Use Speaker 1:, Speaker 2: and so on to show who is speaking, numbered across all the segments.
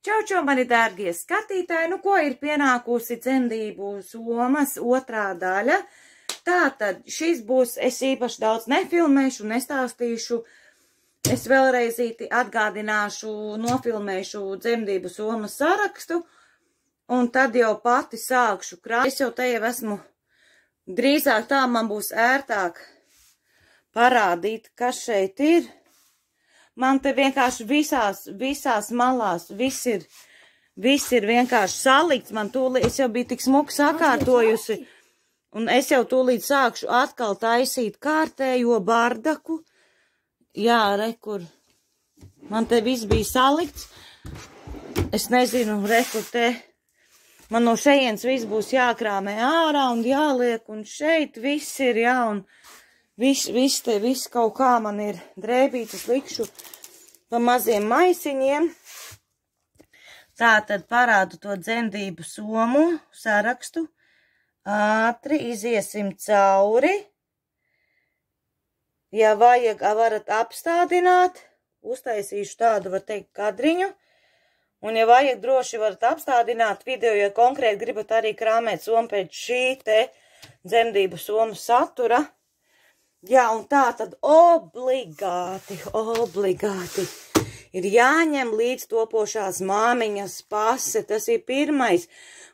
Speaker 1: Čau, čau, mani dārgie skatītāji, nu ko ir pienākusi dzemdību somas otrā daļa. Tātad šis būs, es īpaši daudz nefilmēšu, nestāstīšu. Es vēlreizīti atgādināšu, nofilmēšu dzemdību somas sarakstu. Un tad jau pati sākšu krāt. Es jau te jau esmu, drīzāk tā man būs ērtāk parādīt, kas šeit ir. Man te vienkārši visās malās viss ir vienkārši salikts. Man tūlīt, es jau biju tik smuki sakārtojusi, un es jau tūlīt sākšu atkal taisīt kārtējo bardaku. Jā, re, kur man te viss bija salikts. Es nezinu, re, kur te. Man no šejienes viss būs jākrāmē ārā un jāliek, un šeit viss ir, jā, un viss kaut kā man ir drēbītas, likšu pa maziem maisiņiem. Tā tad parādu to dzemdību somu sarakstu. Ātri iziesim cauri. Ja vajag, varat apstādināt. Uztaisīšu tādu, var teikt, kadriņu. Un ja vajag, droši varat apstādināt video, ja konkrēti gribat arī krāmēt somu pēc šī te dzemdību somu satura. Jā, un tā tad obligāti ir jāņem līdz topošās māmiņas pase. Tas ir pirmais.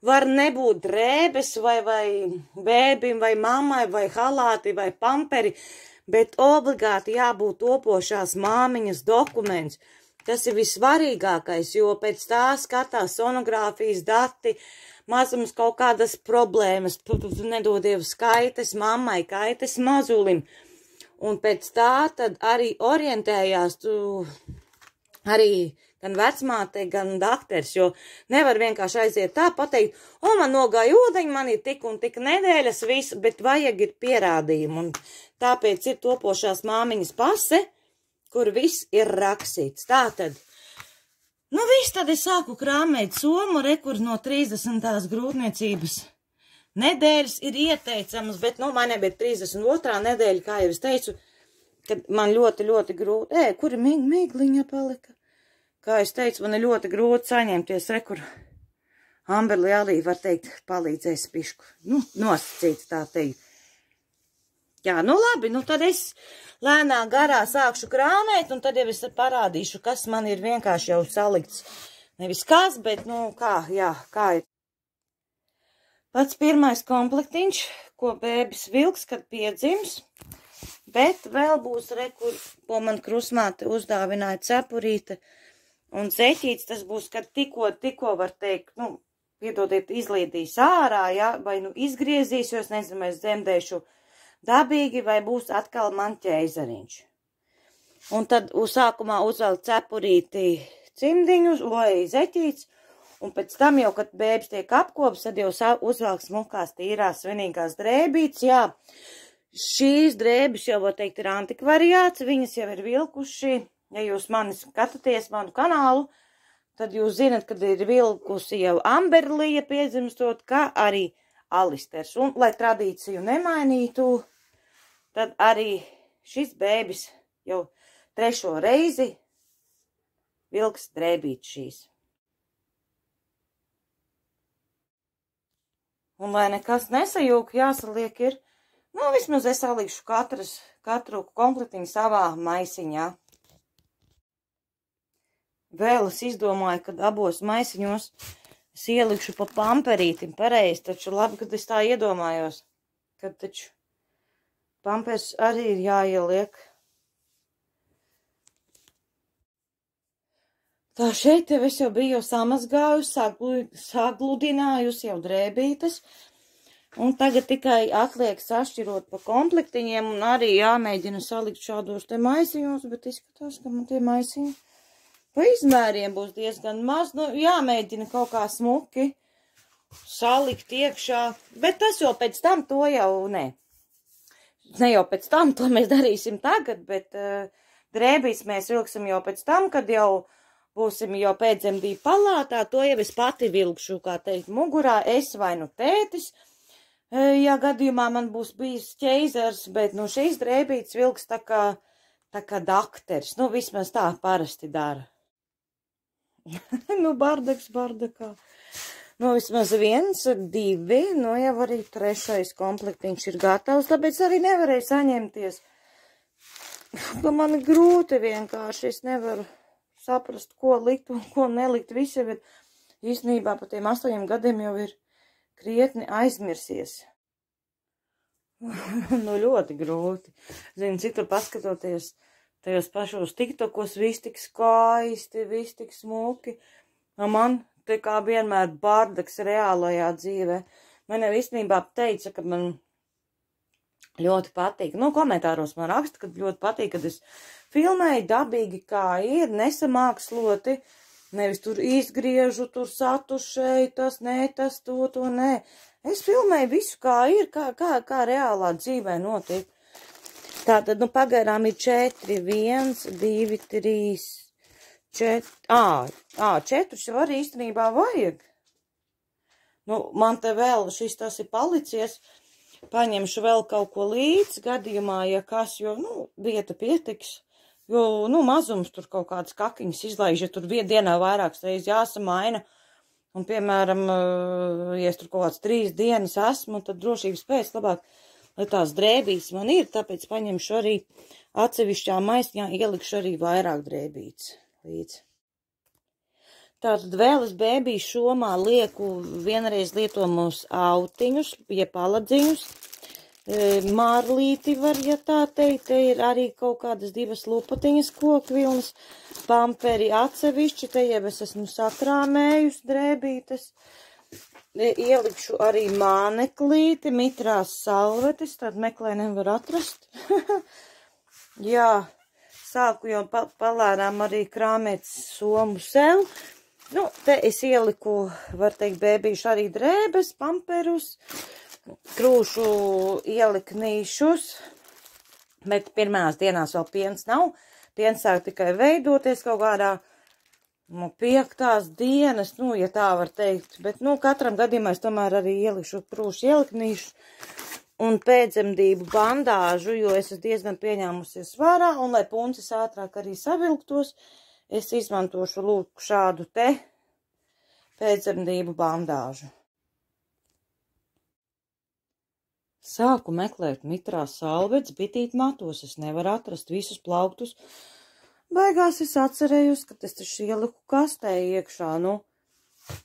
Speaker 1: Var nebūt drēbes vai bēbim vai mammai vai halāti vai pamperi, bet obligāti jābūt topošās māmiņas dokuments. Tas ir vissvarīgākais, jo pēc tā skatās sonogrāfijas dati, mazums kaut kādas problēmas, nedodievas kaites mammai, kaites mazulim. Un pēc tā tad arī orientējās arī gan vecmāte, gan dakters, jo nevar vienkārši aiziet tā pateikt, man nogāja ūdeņi, man ir tik un tik nedēļas viss, bet vajag ir pierādījumi. Un tāpēc ir topošās māmiņas pase, kur viss ir rakstīts. Tātad, nu viss, tad es sāku krāmēt somu, kur no 30. grūtniecības nedēļas ir ieteicams, bet, nu, man nebija 32. nedēļa, kā jau es teicu, kad man ļoti grūti, kur mīgliņa palika? Kā es teicu, man ir ļoti grūti saņemties, kur Amberli arī, var teikt, palīdzēs pišku, nu, nosacīts tā teikt. Jā, nu labi, nu tad es lēnā garā sākšu krāmēt, un tad jau es parādīšu, kas man ir vienkārši jau salikts. Nevis kas, bet, nu, kā, jā, kā ir. Pats pirmais komplektiņš, ko bēbis vilks, kad piedzims, bet vēl būs, ko man krusmāte uzdāvināja cepurīte un zeķīts, tas būs, kad tikko var teikt, nu, piedodiet, izlīdīs ārā, jā, vai nu izgriezīs, jo es nezinu, es dzemdēšu dabīgi, vai būs atkal man ķeizariņš. Un tad sākumā uzvelk cepurīti cimdiņus vai zeķīts, un pēc tam jau, kad bēbis tiek apkops, tad jau uzvelk smukās tīrās svinīgās drēbītes, jā. Šīs drēbes jau, var teikt, ir antikvariāts, viņas jau ir vilkuši, ja jūs mani skatāties manu kanālu, tad jūs zinat, kad ir vilkusi jau Amberlija piedzimstot, kā arī Alisters. Un, lai tradīciju nemainītu, tad arī šis bēbis jau 3. reizi vilks drēbīt šīs. Un, lai nekas nesajūk, jāsaliek ir, nu, vismaz es salikšu katru komplektiņu savā maisiņā. Vēl es izdomāju, kad abos maisiņos es ielikšu pa pamperītim pareizi, taču labi, kad es tā iedomājos, kad taču pampers arī ir jāieliek. Tā šeit tev es jau biju samazgājusi, sagludinājusi jau drēbītes, un tagad tikai atliek sašķirot pa komplektiņiem, un arī jāmēģina salikt šādos te maisiņos, bet izskatās, ka man tie maisiņi pa izmēriem būs diezgan maz, nu jāmēģina kaut kā smuki salikt iekšā, bet tas jau pēc tam to jau ne jau pēc tam, to mēs darīsim tagad, bet drēbīs mēs vilksim jau pēc tam, kad jau būsim jau pēcdzemdību palātā, to jau es pati vilkšu, kā teikt, mugurā, es vai nu tētis, ja gadījumā man būs bijis ķeizars, bet nu šīs drēbītes vilks tā kā dakters, nu vismaz tā parasti dara. Nu, bardaks bardakā. Nu, vismaz 1, 2, nu, jau arī 3. komplektiņš ir gatavs, tāpēc arī nevarēju saņemties. Man ir grūti vienkārši, es nevaru saprast, ko likt un ko nelikt. Visi jau ir, īstenībā, pa tiem 8 gadiem jau ir krietni aizmirsies. Nu, ļoti grūti. Zinu, cik tur paskatoties tajos pašos tiktokos, viss tik skaisti, viss tik smuki. Man te kā vienmēr bardaks reālajā dzīvē. Man jau īstenībā teica, ka man ļoti patīk. Nu, komentāros man raksta, ka ļoti patīk, kad es filmēju dabīgi kā ir, nesamāksloti. Nevis tur izgriežu, tur satušēju, tas, nē, tas, to, nē. Es filmēju visu, kā ir, kā reālā dzīvē notiek. Tātad, nu, pagaidām ir 4, 1, 2, 3, 4. 4 jau arī īstenībā vajag. Nu, man te vēl tas ir palicies. Paņemšu vēl kaut ko līdz gadījumā, ja kas, jo, nu, vieta pietiks. Jo, nu, mazums tur kaut kādas kakiņas izlaiž, ja tur dienā vairākas reizes jāsamaina. Un, piemēram, ja es tur kaut kāds 3 dienas esmu, tad drošības pēc labāk, lai tās drēbīs man ir, tāpēc paņemšu arī atsevišķā maisiņā, ielikšu arī vairāk drēbītes līdz. Tātad vēl es bēbī šomā lieku vienreiz lietomus autiņus, ja paladziņus. Mārlīti var, ja tā teikt, te ir arī kaut kādas 2 lupatiņas kokvilnas, pamperi atsevišķi, te jau es esmu sakrāmējusi drēbītes, ielikšu arī māneklīti, mitrās salvetes, tad meklē nevar atrast. Jā, sāku jau palērām arī krāmēt somu sev, nu, te es ieliku, var teikt, bēbīšu arī drēbes, pamperus, krūšu ieliknīšus, bet pirmās dienās vēl piens nav. Piens sāk tikai veidoties kaut kādā 5. dienas, nu, ja tā var teikt. Bet, nu, katram gadījumā es tomēr arī ielikšu krūšu ieliknīšu un pēcdzemdību bandāžu, jo es esmu diezgan pieņēmusies svarā, un lai puncis ātrāk arī savilktos, es izmantošu lūk šādu te pēcdzemdību bandāžu. Sāku meklēt mitrās salvetes, bitīt matos, es nevaru atrast visus plauktus. Beigās es atcerējos, ka es taču ieliku kastē iekšā, nu,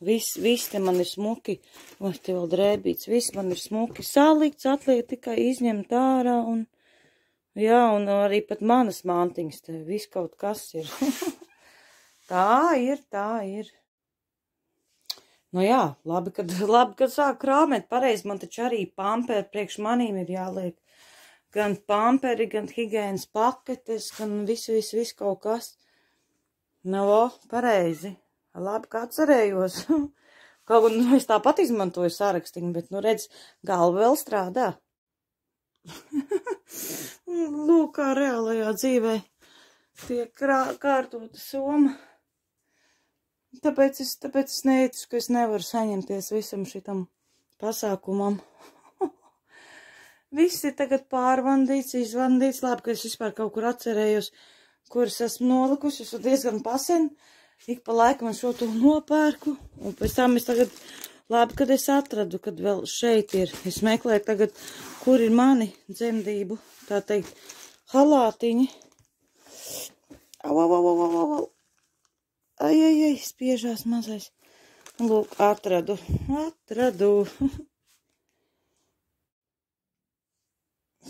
Speaker 1: viss te man ir smuki, vai te vēl drēbīts, viss man ir smuki salikts, atliek tikai izņemt ārā, un, jā, un arī pat manas mantiņas te, viss kaut kas ir. Tā ir. Nu jā, labi, kad sāk krāmēt, pareizi, man taču arī pamperi priekš manīm ir jāliek. Gan pamperi, gan higienas paketes, gan visu kaut kas. Nu, pareizi. Labi, kā atcerējos. Kaut gan es tāpat izmantoju sarakstiņu, bet, nu, redz, galva vēl strādā. Lūk, kā reālajā dzīvē tiek kārtota soma. Tāpēc es neicu, ka es nevaru saņemties visam šitam pasākumam. Viss ir tagad pārvandīts, izvandīts. Labi, ka es vispār kaut kur atcerējos, kur es esmu nolikusi. Es diezgan pasen. Ik pa laikam šo to nopērku. Un pēc tam es tagad, labi, kad es atradu, kad vēl šeit ir. Es meklēju tagad, kur ir mani dzemdību, tā teikt, halātiņi. Au. Ai, spiežās mazais. Lūk, atradu.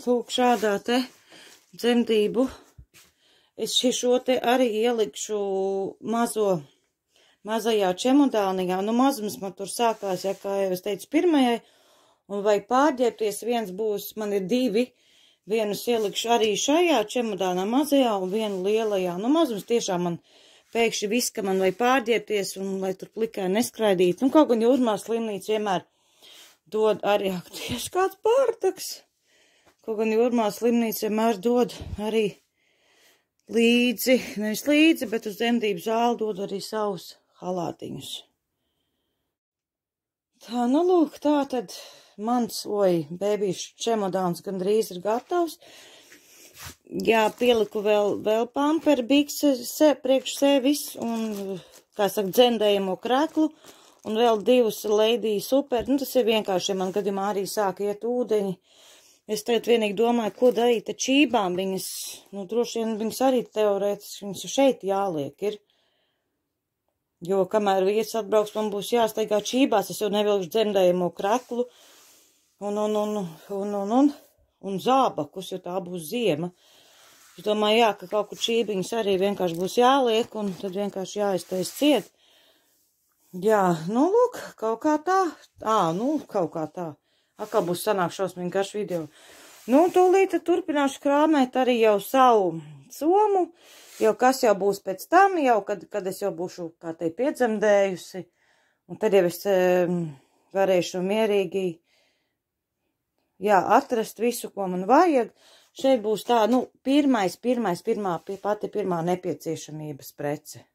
Speaker 1: Lūk, šādā te dzemdību. Es šo te arī ielikšu mazajā čemodāniņā. Nu, mazums man tur sākās, ja kā jau es teicu, pirmajai. Un vai pārģērbties, viens būs, man ir 2. Vienus ielikšu arī šajā čemodānā mazajā un vienu lielajā. Nu, mazums tiešām man pēkšņi viss, ka man vajag pārģērbties un lai tur plikai neskraidīt. Nu, kaut gan Jūrmālas slimnīca vienmēr dod arī, tieši kāds bardaks. Kaut gan Jūrmālas slimnīca vienmēr dod arī līdzi, nevis līdzi, bet uz dzemdību zāli dod arī savus halātiņus. Tā, nu lūk, tā tad mans, bēbīšu čemodāns gandrīz ir gatavs. Jā, pieliku vēl pamperi bikses priekš sevis un kā saka, dzemdējamo kreklu, un vēl 2 Lady Super. Nu, tas ir vienkārši, ja man gadījumā arī sāk iet ūdeņi. Es tagad vienīgi domāju, ko darīt ar čībām. Viņas, nu, droši vien viņas arī teorētiski, viņas šeit jāliek ir. Jo, kamēr vietas atbrauks, man būs jāsteigā čībās, es jau nevilkšu dzemdējamo kreklu un zābakus, jo tā būs ziema. Es domāju, jā, ka kaut kur čībiņas arī vienkārši būs jāliek, un tad vienkārši jāiztais ciet. Jā, nu, lūk, kaut kā tā. Kaut kā tā. Kā būs sanāk šausmīgi garš video. Nu, tūlīt turpināšu krāmēt arī jau savu somu, jau kas jau būs pēc tam, jau kad es jau būšu, kā te piedzemdējusi, un tad jau es varēšu mierīgi, jā, atrast visu, ko man vajag. Šeit būs tā, nu, pati pirmā nepieciešamības prece.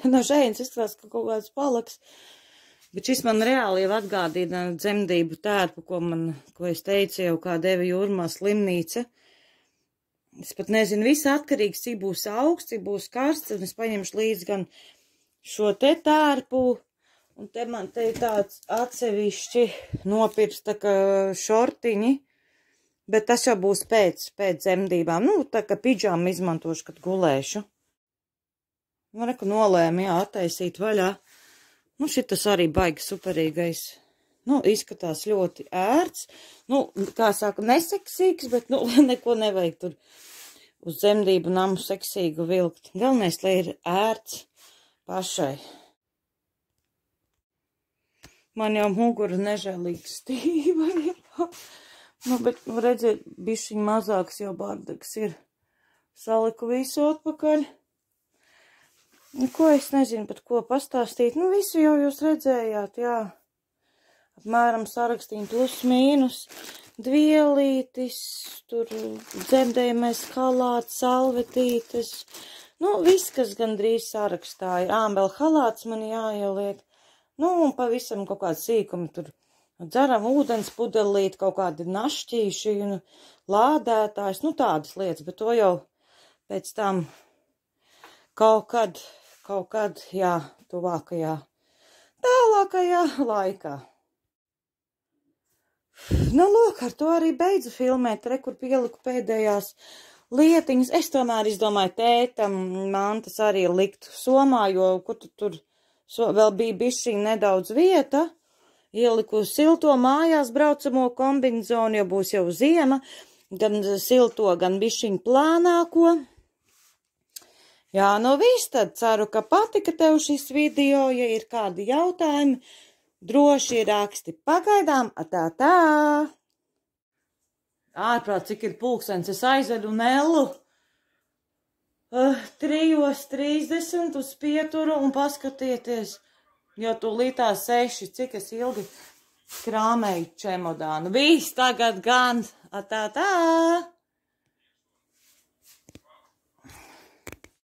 Speaker 1: No šeit izskatās, ka kaut kāds palaks. Bet šis man reāli jau atgādina dzemdību tērpu, ko es teicu jau, kā deva Jūrmā slimnīca. Es pat nezinu, viss atkarīgs, cik būs augsts, cik būs karsts, un es paņemšu līdzi gan šo te tērpu, un te man te ir tāds atsevišķi nopirks tā kā šortiņi, bet tas jau būs pēc dzemdībām. Nu, tā kā pidžāmu izmantošu, kad gulēšu. Man reku nolēma, jā, attaisīt vaļā. Nu, šitas arī baigi superīgais. Nu, izskatās ļoti ērts. Nu, kā saka, neseksīgs, bet, nu, neko nevajag tur uz dzemdību namu seksīgu vilkt. Galvenais, lai ir ērts pašai. Man jau mugura nežēlīgi stīva ir. Nu, bet, redziet, bišķiņ mazāks jau bardaks ir. Saliku visu atpakaļ. Ko es nezinu, pat ko pastāstīt. Nu, visu jau jūs redzējāt, jā. Apmēram sarakstīju plus mīnus, dvielītis, tur dzemdējamais halāts, salvetītes. Nu, viss, kas gandrīz sarakstāja. Vēl halāts man jāieliek. Nu, un pavisam kaut kādi sīkumi tur. Dzeram ūdens pudelīt, kaut kādi našķīši, lādētājs, nu, tādas lietas, bet to jau pēc tam kaut kad, jā, tuvākajā, tālākajā laikā. Nu, lūk, ar to arī beidzu filmēt, kur pieliku pēdējās lietiņas. Es tomēr izdomāju tētam mantas arī likt somā, jo, tur vēl bija bišķiņ nedaudz vieta. Ieliku silto mājās braucamo kombinzonu, jo būs jau ziema, gan silto, gan bišķiņ plānāko. Jā, nu viss, tad ceru, ka patika tev šis video, ja ir kādi jautājumi, droši raksti. Pagaidām, tā. Ārprāt, cik ir pulkstens, es aizvedu Nellu 3:30 uz pieturu un paskatieties, jo tūlītā 6, cik es ilgi krāmēju čemodānu. Viss tagad gan, tā.